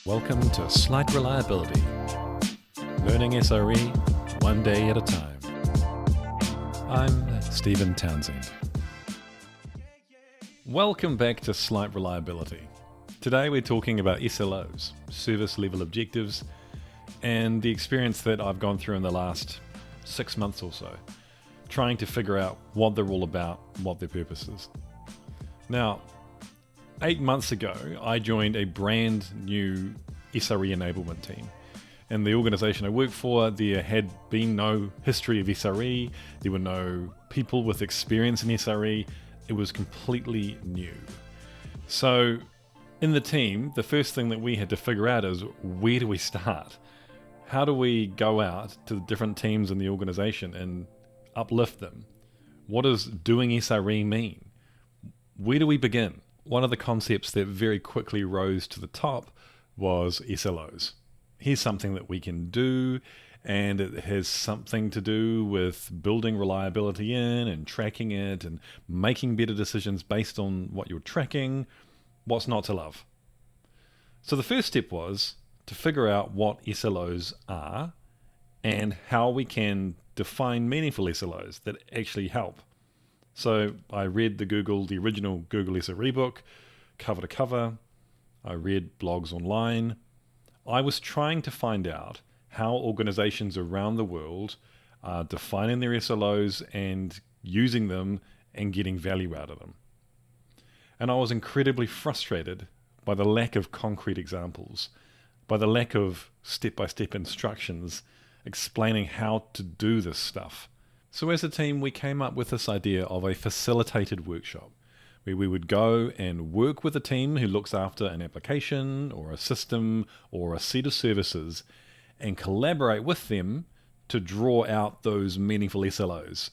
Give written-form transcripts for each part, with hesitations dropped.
Welcome to Slight Reliability, learning SRE one day at a time. I'm Stephen Townsend. Welcome back to Slight Reliability. Today we're talking about SLOs, service level objectives, and the experience that I've gone through in the last 6 months or so, trying to figure out what they're all about, what their purpose is. Now, 8 months ago, I joined a brand new SRE enablement team. And the organization I worked for, there had been no history of SRE, there were no people with experience in SRE, it was completely new. So, in the team, the first thing that we had to figure out is, where do we start? How do we go out to the different teams in the organization and uplift them? What does doing SRE mean? Where do we begin? One of the concepts that very quickly rose to the top was SLOs. Here's something that we can do, and it has something to do with building reliability in and tracking it and making better decisions based on what you're tracking. What's not to love? So the first step was to figure out what SLOs are and how we can define meaningful SLOs that actually help. So I read the original Google SRE book, cover to cover. I read blogs online. I was trying to find out how organizations around the world are defining their SLOs and using them and getting value out of them. And I was incredibly frustrated by the lack of concrete examples, by the lack of step-by-step instructions explaining how to do this stuff. So as a team, we came up with this idea of a facilitated workshop where we would go and work with a team who looks after an application or a system or a set of services and collaborate with them to draw out those meaningful SLOs.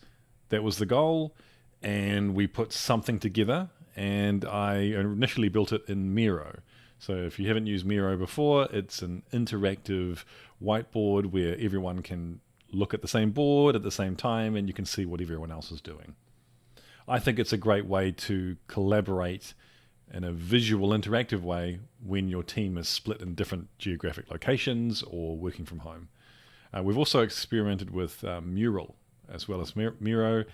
That was the goal, and we put something together, and I initially built it in Miro. So if you haven't used Miro before, it's an interactive whiteboard where everyone can look at the same board at the same time and you can see what everyone else is doing. I think it's a great way to collaborate in a visual, interactive way when your team is split in different geographic locations or working from home. We've also experimented with Mural as well as Miro.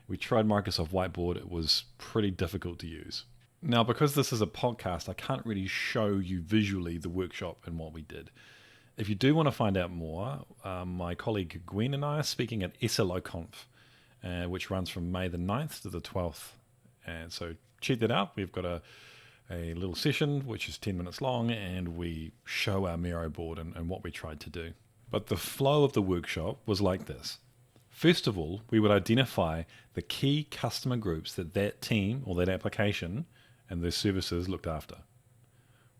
We tried Microsoft Whiteboard. It was pretty difficult to use. Now, because this is a podcast, I can't really show you visually the workshop and what we did. If you do want to find out more, my colleague Gwen and I are speaking at SLO Conf, which runs from May the 9th to the 12th. And so check that out. We've got a little session, which is 10 minutes long, and we show our Miro board and what we tried to do. But the flow of the workshop was like this. First of all, we would identify the key customer groups that team or that application and their services looked after.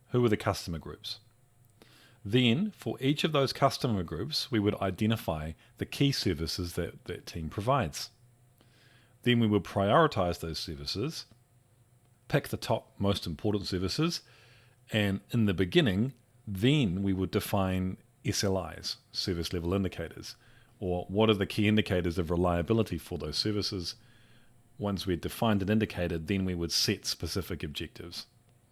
Who were the customer groups? Then, for each of those customer groups, we would identify the key services that team provides. Then we would prioritize those services, pick the top most important services, and in the beginning, then we would define SLIs, service level indicators, or what are the key indicators of reliability for those services. Once we had defined an indicator, then we would set specific objectives.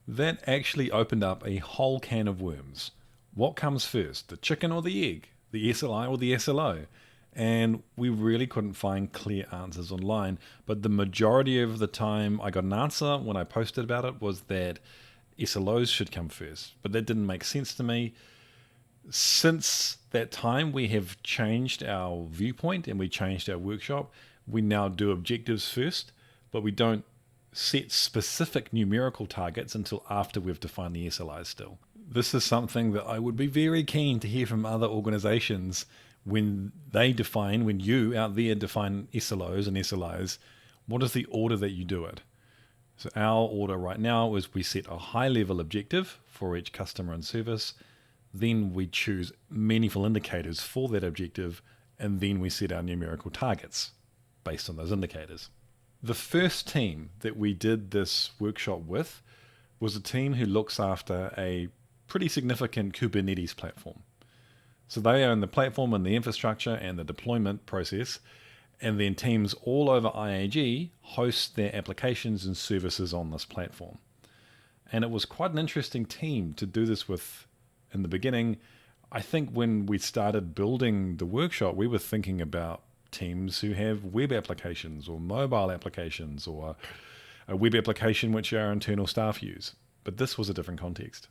That actually opened up a whole can of worms. What comes first, the chicken or the egg, the SLI or the SLO? And we really couldn't find clear answers online, but the majority of the time I got an answer when I posted about it was that SLOs should come first, but that didn't make sense to me. Since that time, we have changed our viewpoint and we changed our workshop. We now do objectives first, but we don't set specific numerical targets until after we've defined the SLIs still. This is something that I would be very keen to hear from other organizations when you out there define SLOs and SLIs, what is the order that you do it? So our order right now is we set a high level objective for each customer and service, then we choose meaningful indicators for that objective, and then we set our numerical targets based on those indicators. The first team that we did this workshop with was a team who looks after a pretty significant Kubernetes platform. So they own the platform and the infrastructure and the deployment process, and then teams all over IAG host their applications and services on this platform. And it was quite an interesting team to do this with in the beginning, I think when we started building the workshop, we were thinking about teams who have web applications or mobile applications or a web application which our internal staff use. But this was a different context.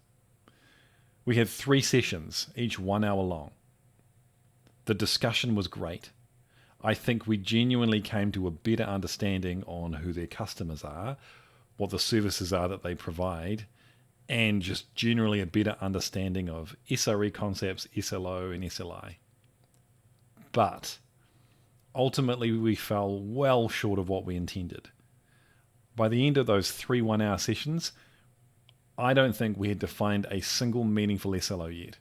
We had 3 sessions, each 1 hour long. The discussion was great. I think we genuinely came to a better understanding on who their customers are, what the services are that they provide, and just generally a better understanding of SRE concepts, SLO and SLI. But ultimately we fell well short of what we intended. By the end of those 3 1-hour sessions, I don't think we had defined a single meaningful SLO yet.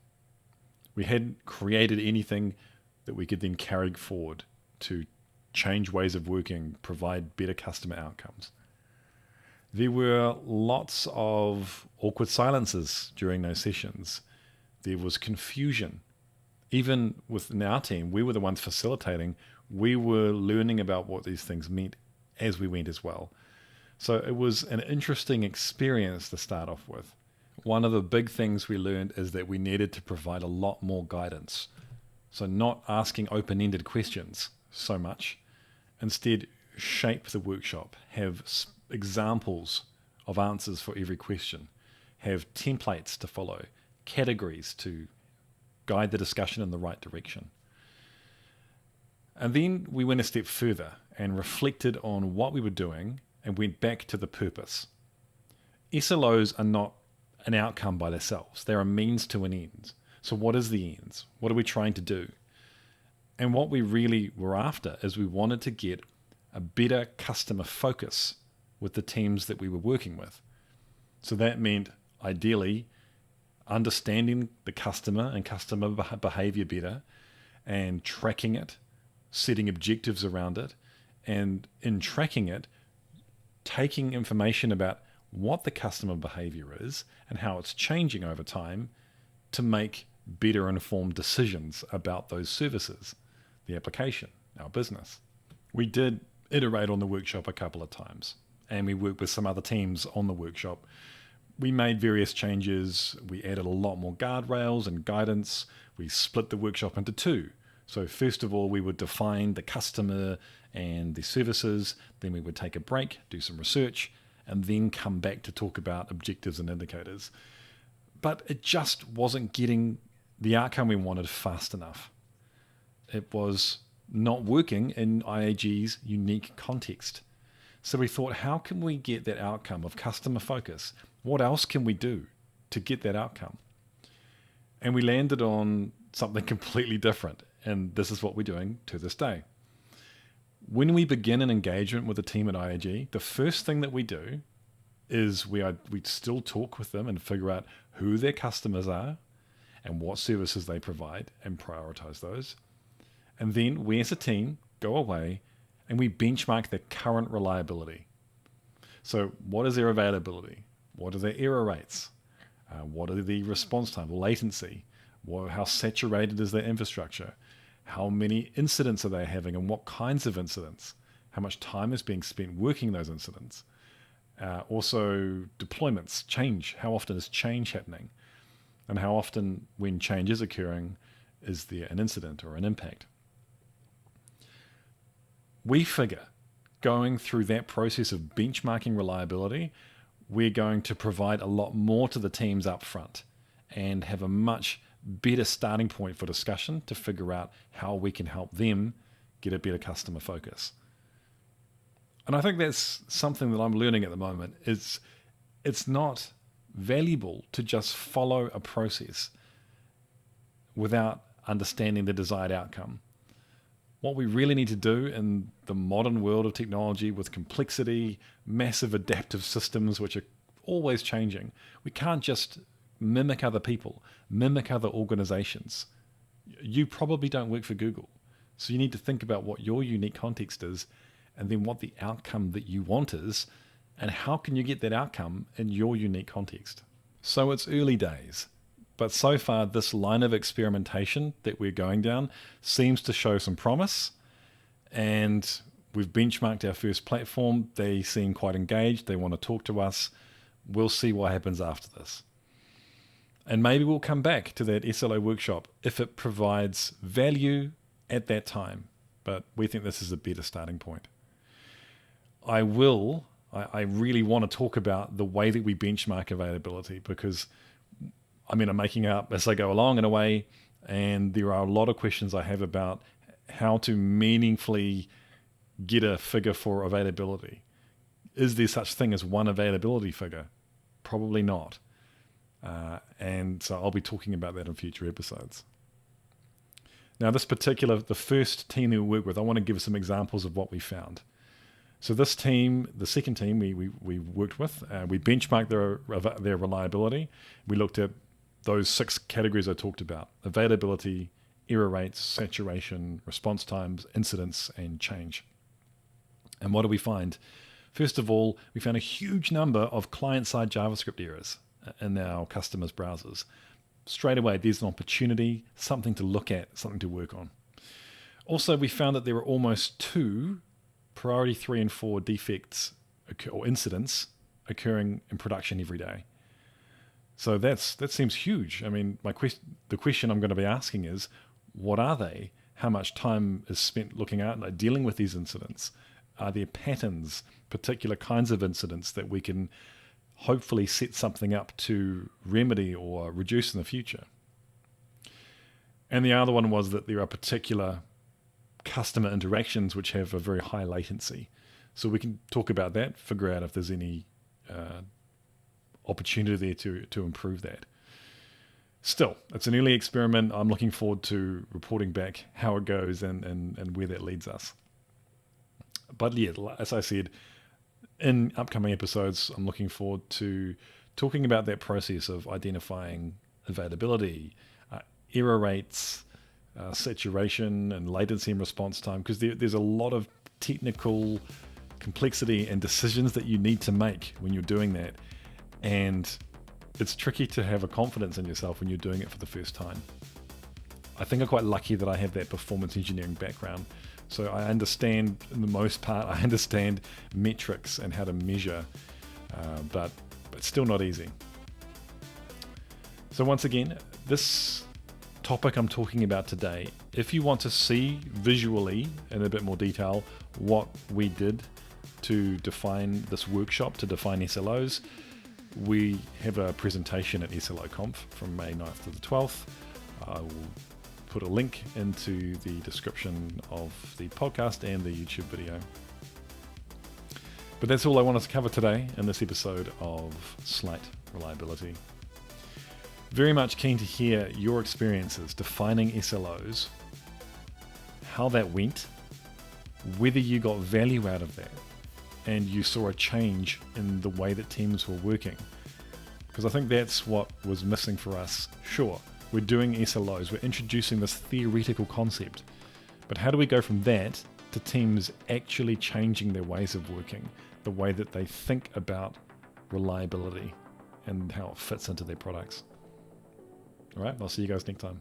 We hadn't created anything that we could then carry forward to change ways of working, provide better customer outcomes. There were lots of awkward silences during those sessions. There was confusion. Even within our team, we were the ones facilitating. We were learning about what these things meant as we went as well. So it was an interesting experience to start off with. One of the big things we learned is that we needed to provide a lot more guidance. So not asking open-ended questions so much. Instead, shape the workshop, have examples of answers for every question, have templates to follow, categories to guide the discussion in the right direction. And then we went a step further and reflected on what we were doing and went back to the purpose. SLOs are not an outcome by themselves. They're a means to an end. So what is the ends? What are we trying to do? And what we really were after is we wanted to get a better customer focus with the teams that we were working with. So that meant ideally understanding the customer and customer behavior better and tracking it, setting objectives around it, and in tracking it, taking information about what the customer behavior is and how it's changing over time to make better informed decisions about those services, the application, our business. We did iterate on the workshop a couple of times, and we worked with some other teams on the workshop. We made various changes. We added a lot more guardrails and guidance. We split the workshop into 2. So first of all, we would define the customer and the services. Then we would take a break, do some research, and then come back to talk about objectives and indicators. But it just wasn't getting the outcome we wanted fast enough. It was not working in IAG's unique context. So we thought, how can we get that outcome of customer focus? What else can we do to get that outcome? And we landed on something completely different. And this is what we're doing to this day. When we begin an engagement with a team at IAG, the first thing that we do is we still talk with them and figure out who their customers are and what services they provide and prioritize those. And then we as a team go away and we benchmark their current reliability. So what is their availability? What are their error rates? What are the response time, latency? How saturated is their infrastructure? How many incidents are they having and what kinds of incidents? How much time is being spent working those incidents? Also deployments, change. How often is change happening? And how often when change is occurring is there an incident or an impact? We figure going through that process of benchmarking reliability, we're going to provide a lot more to the teams up front and have a much better starting point for discussion to figure out how we can help them get a better customer focus. And I think that's something that I'm learning at the moment. It's not valuable to just follow a process without understanding the desired outcome. What we really need to do in the modern world of technology with complexity, massive adaptive systems which are always changing, we can't just mimic other people, mimic other organizations. You probably don't work for Google. So you need to think about what your unique context is and then what the outcome that you want is and how can you get that outcome in your unique context. So it's early days, but so far this line of experimentation that we're going down seems to show some promise, and we've benchmarked our first platform. They seem quite engaged. They want to talk to us. We'll see what happens after this. And maybe we'll come back to that SLO workshop if it provides value at that time. But we think this is a better starting point. I really want to talk about the way that we benchmark availability, because I'm making up as I go along in a way, and there are a lot of questions I have about how to meaningfully get a figure for availability. Is there such thing as one availability figure? Probably not. And so I'll be talking about that in future episodes. Now, the first team that we work with, I want to give some examples of what we found. So this team, the second team we worked with, we benchmarked their reliability. We looked at those 6 categories I talked about: availability, error rates, saturation, response times, incidents, and change. And what do we find? First of all, we found a huge number of client-side JavaScript errors in our customers' browsers. Straight away, there's an opportunity, something to look at, something to work on. Also, we found that there were almost 2 priority 3 and 4 defects or incidents occurring in production every day. So that seems huge. The question I'm going to be asking is, what are they? How much time is spent looking at dealing with these incidents? Are there patterns, particular kinds of incidents that we can hopefully set something up to remedy or reduce in the future? And the other one was that there are particular customer interactions which have a very high latency. So we can talk about that, figure out if there's any opportunity there to improve that. Still, it's an early experiment. I'm looking forward to reporting back how it goes and where that leads us. But yeah, as I said, in upcoming episodes, I'm looking forward to talking about that process of identifying availability, error rates, saturation and latency and response time, because there's a lot of technical complexity and decisions that you need to make when you're doing that. And it's tricky to have a confidence in yourself when you're doing it for the first time. I think I'm quite lucky that I have that performance engineering background. So I understand, in the most part, I understand metrics and how to measure, but still not easy. So once again, this topic I'm talking about today, if you want to see visually in a bit more detail what we did to define this workshop, to define SLOs, we have a presentation at SLO Conf from May 9th to the 12th. I will put a link into the description of the podcast and the YouTube video. But that's all I wanted to cover today in this episode of Slight Reliability. Very much keen to hear your experiences defining SLOs, how that went, whether you got value out of that, and you saw a change in the way that teams were working. Because I think that's what was missing for us. Sure, we're doing SLOs, we're introducing this theoretical concept, but how do we go from that to teams actually changing their ways of working, the way that they think about reliability and how it fits into their products? All right, I'll see you guys next time.